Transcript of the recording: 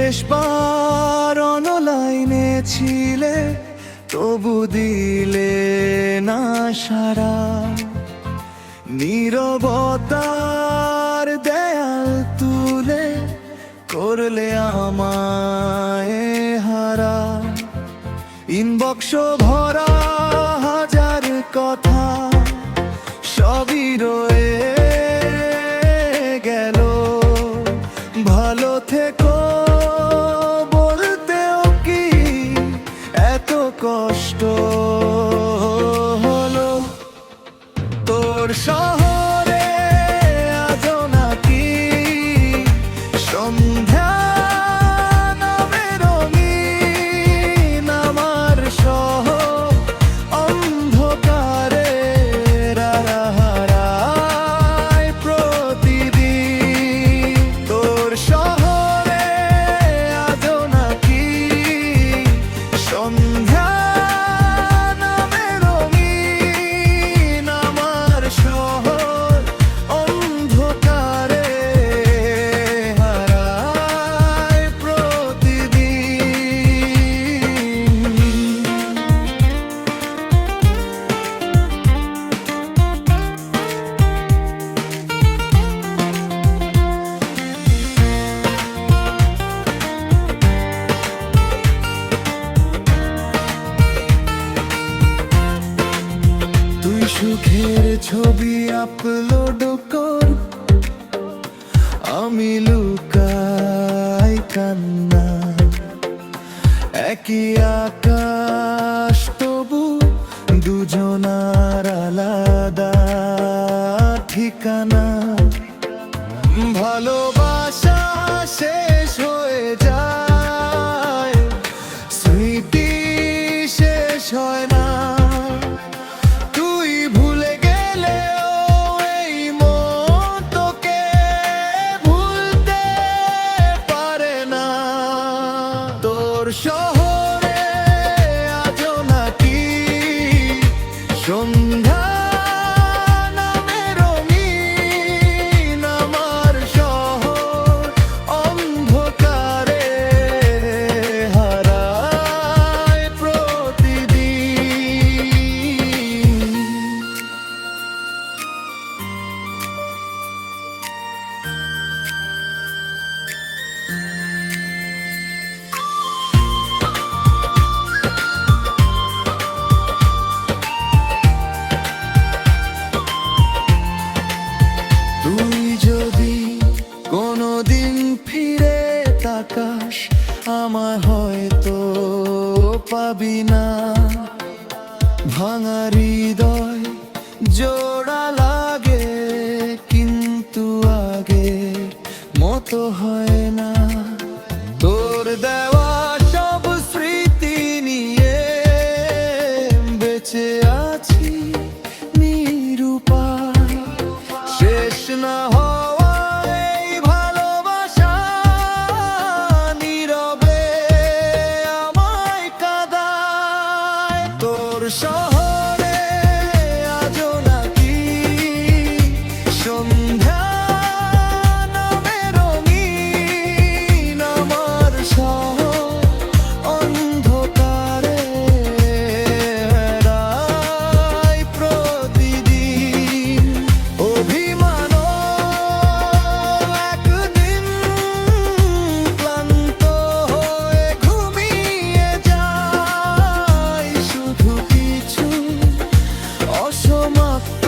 শেষবার অনলাইনে ছিলে, তবু দিলে না সারা। নীরবতার দেয়াল তুলে করলে আমায় হারা। ইনবক্স ভরা হাজার কথা, সবই রয়ে গেল। ভালো থেকো বলতেও কি এত কষ্ট হলো? তোর শহরে আজও নাকি সন্ধ্যা নামে রঙিন আমার শহর অন্ধকারে হারায় প্রতিদিন। তোর শহরে আজও নাকি সন্ধ্যা নামে রঙিন আমার শহর অন্ধকারে হারায় প্রতিদিন। তুই সুখের ছবি আপলোড কর, আমি লুকাই কান্না। একই আকাশ তবু দুজনার আলাদা ঠিকানা। ভালোবাসা শেষ হয়ে যায়, স্মৃতি শেষ হয় না। তুই ভুলে গেলেও এই মন তোকে ভুলতে পারে না। তোর শহরে আজও নাকি সন্ধ্যা নামে রঙিন আমার শহর অন্ধকারে হারায় প্রতিদিন। তুই যদি কোনোদিন ফিরে তাকাস, আমায় হয়তো পাবি না। ভাঙা হৃদয় জোড়া লাগে, কিন্তু আগে মতো হয় না। তোর দেওয়া সব স্মৃতি নিয়ে বেঁচে আছি নিরুপায়। শেষ না হওয়া এই ভালোবাসা নীরবে আমায় কাঁদায়। তোর শহরে আজও নাকি সন্ধ্যা নামে রঙিন আমার শহর অন্ধকারে হারায় প্রতিদিন। অভিমানও একদিন ক্লান্ত হয়ে ঘুমিয়ে যায়। শুধু কিছু অসমাপ্ত